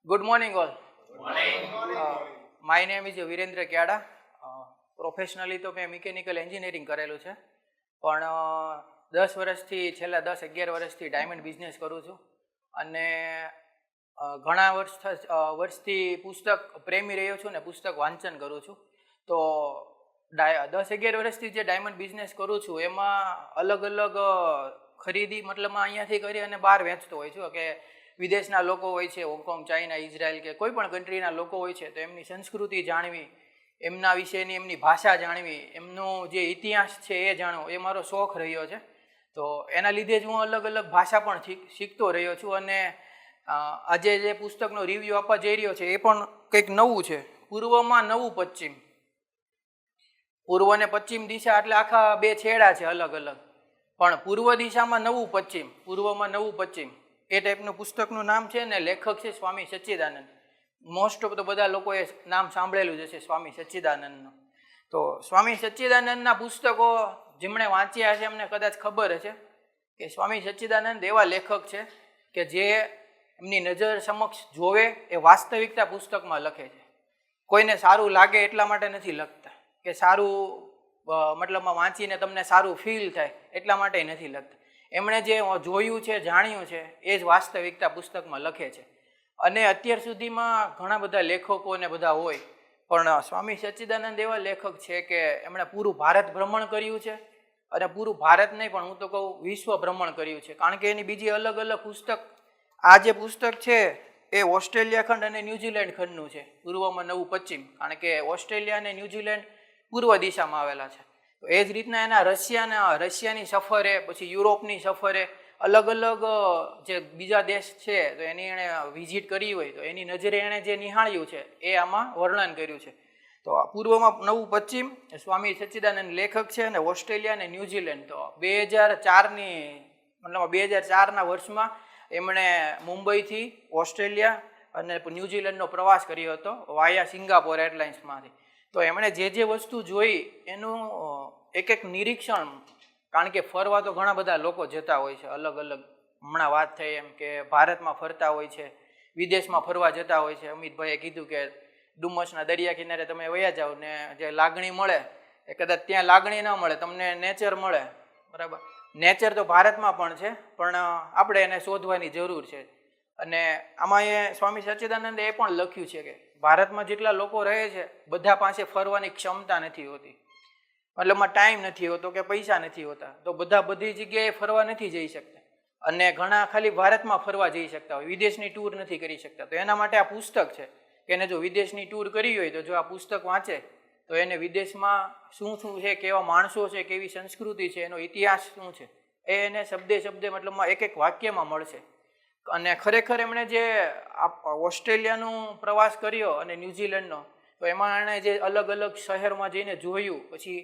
Good morning, all. My name is Virendra Kyada. Professionally તો મેં mechanical engineering કરેલું છે, પણ 10 વર્ષથી છેલ્લા 10-11 વર્ષથી ડાયમંડ બિઝનેસ કરું છું અને ઘણા વર્ષથી પુસ્તક પ્રેમી રહ્યો છું ને પુસ્તક વાંચન કરું છું. તો 10-11 વર્ષથી જે ડાયમંડ બિઝનેસ કરું છું એમાં અલગ અલગ ખરીદી મતલબમાં અહીંયાથી કરી અને બહાર વેચતો હોય છું કે વિદેશના લોકો હોય છે, હોંગકોંગ, ચાઇના, ઇઝરાયલ કે કોઈ પણ કન્ટ્રીના લોકો હોય છે, તો એમની સંસ્કૃતિ જાણવી, એમના વિશેની એમની ભાષા જાણવી, એમનો જે ઇતિહાસ છે એ જાણવો, એ મારો શોખ રહ્યો છે. તો એના લીધે જ હું અલગ અલગ ભાષા પણ શીખતો રહ્યો છું અને આજે જે પુસ્તકનો રિવ્યૂ આપવા જઈ રહ્યો છે એ પણ કંઈક નવું છે. પૂર્વમાં નવું પશ્ચિમ. પૂર્વ અને પશ્ચિમ દિશા એટલે આખા બે છેડા છે અલગ અલગ, પણ પૂર્વ દિશામાં નવું પશ્ચિમ, પૂર્વમાં નવું પશ્ચિમ, એ ટાઈપનું પુસ્તકનું નામ છે ને લેખક છે સ્વામી સચ્ચિદાનંદ. મોસ્ટ ઓફ તો બધા લોકોએ નામ સાંભળેલું જ હશે સ્વામી સચ્ચિદાનંદનું. તો સ્વામી સચ્ચિદાનંદના પુસ્તકો જેમણે વાંચ્યા છે એમને કદાચ ખબર હશે કે સ્વામી સચ્ચિદાનંદ એવા લેખક છે કે જે એમની નજર સમક્ષ જોવે એ વાસ્તવિકતા પુસ્તકમાં લખે છે. કોઈને સારું લાગે એટલા માટે નથી લખતા કે સારું મતલબમાં વાંચીને તમને સારું ફીલ થાય એટલા માટે નથી લખતા. એમણે જે જોયું છે, જાણ્યું છે એ જ વાસ્તવિકતા પુસ્તકમાં લખે છે. અને અત્યાર સુધીમાં ઘણા બધા લેખકો ને બધા હોય, પણ સ્વામી સચ્ચિદાનંદ એવા લેખક છે કે એમણે પૂરું ભારત ભ્રમણ કર્યું છે. અને પૂરું ભારત નહીં પણ હું તો કહું વિશ્વ ભ્રમણ કર્યું છે, કારણ કે એની બીજી અલગ અલગ પુસ્તક, આ જે પુસ્તક છે એ ઓસ્ટ્રેલિયા ખંડ અને ન્યૂઝીલેન્ડ ખંડનું છે, પૂર્વમાં નવું પશ્ચિમ, કારણ કે ઓસ્ટ્રેલિયા અને ન્યૂઝીલેન્ડ પૂર્વ દિશામાં આવેલા છે. તો એ જ રીતના એના રશિયાની સફરે, પછી યુરોપની સફરે, અલગ અલગ જે બીજા દેશ છે તો એની એણે વિઝિટ કરી હોય તો એની નજરે એણે જે નિહાળ્યું છે એ આમાં વર્ણન કર્યું છે. તો પૂર્વમાં નવું પશ્ચિમ સ્વામી સચ્ચિદાનંદ લેખક છે અને ઓસ્ટ્રેલિયા અને ન્યૂઝીલેન્ડ. તો 2004ના વર્ષમાં એમણે મુંબઈથી ઓસ્ટ્રેલિયા અને ન્યૂઝીલેન્ડનો પ્રવાસ કર્યો હતો વાયા સિંગાપોર એરલાઇન્સમાંથી. તો એમણે જે વસ્તુ જોઈ એનું એક નિરીક્ષણ, કારણ કે ફરવા તો ઘણા બધા લોકો જતા હોય છે અલગ અલગ, હમણાં વાત થઈ એમ કે ભારતમાં ફરતા હોય છે, વિદેશમાં ફરવા જતા હોય છે. અમિતભાઈએ કીધું કે ડુમસના દરિયા કિનારે તમે વયા જાઓ ને જે લાગણી મળે એ કદાચ ત્યાં લાગણી ન મળે, તમને નેચર મળે, બરાબર. નેચર તો ભારતમાં પણ છે, પણ આપણે એને શોધવાની જરૂર છે. અને આમાં એ સ્વામી સચ્ચિદાનંદે એ પણ લખ્યું છે કે ભારતમાં જેટલા લોકો રહે છે બધા પાસે ફરવાની ક્ષમતા નથી હોતી, મતલબમાં ટાઈમ નથી હોતો કે પૈસા નથી હોતા, તો બધા બધી જગ્યાએ ફરવા નથી જઈ શકતા અને ઘણા ખાલી ભારતમાં ફરવા જઈ શકતા હોય, વિદેશની ટૂર નથી કરી શકતા. તો એના માટે આ પુસ્તક છે કે એને જો વિદેશની ટૂર કરી હોય તો જો આ પુસ્તક વાંચે તો એને વિદેશમાં શું છે, કેવા માણસો છે, કેવી સંસ્કૃતિ છે, એનો ઇતિહાસ શું છે એ એને શબ્દે મતલબમાં એક વાક્યમાં મળશે. અને ખરેખર એમણે જે ઓસ્ટ્રેલિયાનો પ્રવાસ કર્યો અને ન્યૂઝીલેન્ડનો, તો એમાં એણે જે અલગ અલગ શહેરમાં જઈને જોયું, પછી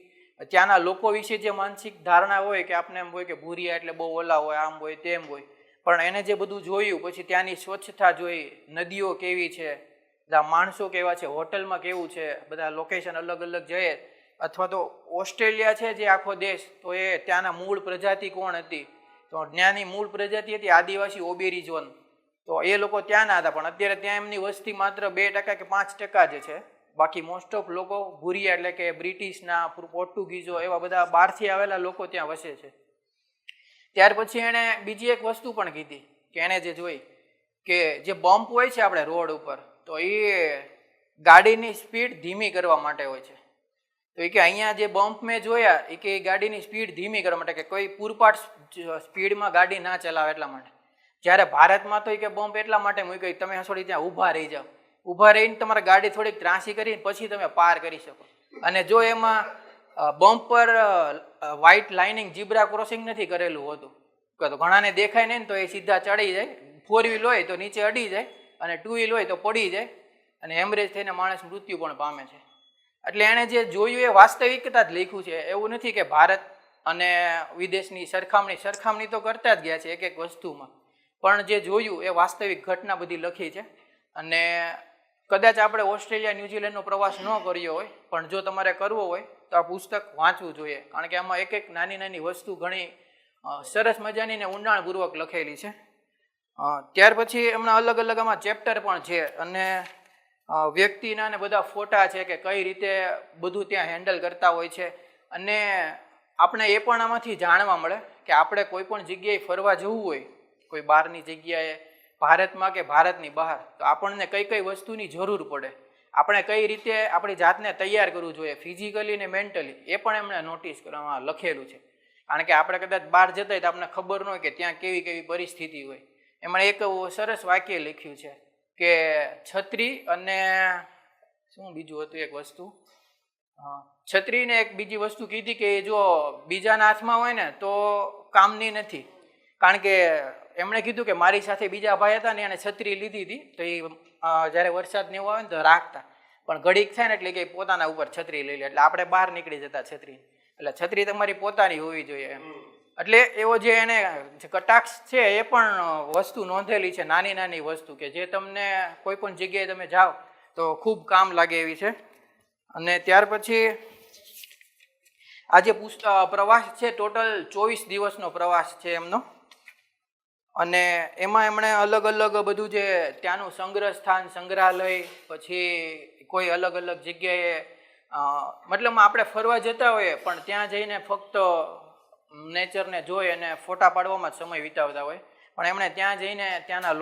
ત્યાંના લોકો વિશે જે માનસિક ધારણા હોય કે આપણે એમ હોય કે ભૂરિયા એટલે બહુ ઓલા હોય, આમ હોય તેમ હોય, પણ એને જે બધું જોયું, પછી ત્યાંની સ્વચ્છતા જોઈ, નદીઓ કેવી છે, બધા માણસો કેવા છે, હોટલમાં કેવું છે, બધા લોકેશન અલગ અલગ જઈએ, અથવા તો ઓસ્ટ્રેલિયા છે જે આખો દેશ, તો એ ત્યાંના મૂળ પ્રજાતિ કોણ હતી, તો ત્યાંની મૂળ પ્રજાતિ હતી આદિવાસી ઓબેરીઝોન. તો એ લોકો ત્યાંના હતા, પણ અત્યારે ત્યાં એમની વસ્તી માત્ર 2% કે 5% જ છે. બાકી મોસ્ટ ઓફ લોકો ભૂરિયા એટલે કે બ્રિટિશના, પોર્ટુગીઝો, એવા બધા બહારથી આવેલા લોકો ત્યાં વસે છે. ત્યાર પછી એણે બીજી એક વસ્તુ પણ કીધી કે એણે જે જોઈ કે જે બમ્પ હોય છે આપણે રોડ ઉપર, તો એ ગાડીની સ્પીડ ધીમી કરવા માટે હોય છે. તો એ કે અહીંયા જે બમ્પ મેં જોયા એ કે ગાડીની સ્પીડ ધીમી કરવા માટે, કે કોઈ પૂરપાટ સ્પીડમાં ગાડી ના ચલાવે એટલા માટે. જ્યારે ભારતમાં તો એ કે બમ્પ એટલા માટે મૂકી તમે થોડી ત્યાં ઊભા રહી જાઓ, ઊભા રહીને તમારે ગાડી થોડીક ત્રાસી કરીને પછી તમે પાર કરી શકો. અને જો એમાં બમ્પ પર વ્હાઇટ લાઇનિંગ ઝીબ્રા ક્રોસિંગ નથી કરેલું હોતું, તો ઘણાને દેખાય નહીં ને તો એ સીધા ચડી જાય, 4 વ્હીલ હોય તો નીચે અડી જાય અને 2 વ્હીલ હોય તો પડી જાય અને હેમરેજ થઈને માણસ મૃત્યુ પણ પામે છે. એટલે એણે જે જોયું એ વાસ્તવિકતા જ લખ્યું છે, એવું નથી કે ભારત અને વિદેશની સરખામણી તો કરતા જ ગયા છે એક વસ્તુમાં, પણ જે જોયું એ વાસ્તવિક ઘટના બધી લખી છે. અને કદાચ આપણે ઓસ્ટ્રેલિયા ન્યૂઝીલેન્ડનો પ્રવાસ ન કર્યો હોય, પણ જો તમારે કરવો હોય તો આ પુસ્તક વાંચવું જોઈએ, કારણ કે આમાં એક નાની વસ્તુ ઘણી સરસ મજાની ને ઊંડાણપૂર્વક લખેલી છે. ત્યાર પછી એમના અલગ અલગ આમાં ચેપ્ટર પણ છે અને વ્યક્તિના ને બધા ફોટા છે કે કઈ રીતે બધું ત્યાં હેન્ડલ કરતા હોય છે અને આપણે એ પણ આમાંથી જાણવા મળે કે આપણે કોઈ પણ જગ્યાએ ફરવા જવું હોય કોઈ બહારની જગ્યાએ ભારતમાં કે ભારતની બહાર તો આપણને કઈ કઈ વસ્તુની જરૂર પડે, આપણે કઈ રીતે આપણી જાતને તૈયાર કરવું જોઈએ ફિઝિકલી ને મેન્ટલી, એ પણ એમણે નોટિસ કરવામાં લખેલું છે. કારણ કે આપણે કદાચ બહાર જતા હોય તો આપણને ખબર ન હોય કે ત્યાં કેવી કેવી પરિસ્થિતિ હોય. એમણે એક સરસ વાક્ય લખ્યું છે કે છત્રી અને શું બીજું હતું એક વસ્તુ, છત્રીને એક બીજી વસ્તુ કીધી કે જો બીજાના હાથમાં હોય ને તો કામની નથી. કારણ કે એમણે કીધું કે મારી સાથે બીજા ભાઈ હતા ને એને છત્રી લીધી હતી તો એ જ્યારે વરસાદ ને એવું આવે ને તો રાખતા, પણ ઘડીક થાય ને એટલે કે પોતાના ઉપર છત્રી લઈ લે એટલે આપણે બહાર નીકળી જતા છત્રી. એટલે છત્રી તમારી પોતાની હોવી જોઈએ એમ. એટલે એવો જે એને કટાક્ષ છે એ પણ વસ્તુ નોંધેલી છે, નાની નાની વસ્તુ કે જે તમને કોઈ પણ જગ્યાએ તમે જાઓ તો ખૂબ કામ લાગે એવી છે. અને ત્યાર પછી આ જે પ્રવાસ છે ટોટલ 24 દિવસનો પ્રવાસ છે એમનો અને એમાં એમણે અલગ અલગ બધું જે ત્યાંનું સંગ્રહ સ્થાન, સંગ્રહાલય, પછી કોઈ અલગ અલગ જગ્યાએ મતલબ આપણે ફરવા જતા હોઈએ પણ ત્યાં જઈને ફક્ત નેચરને જોઈ અને ફોટા પાડવામાં જ સમય વિતાવતા હોય, પણ એમણે ત્યાં જઈને ત્યાંના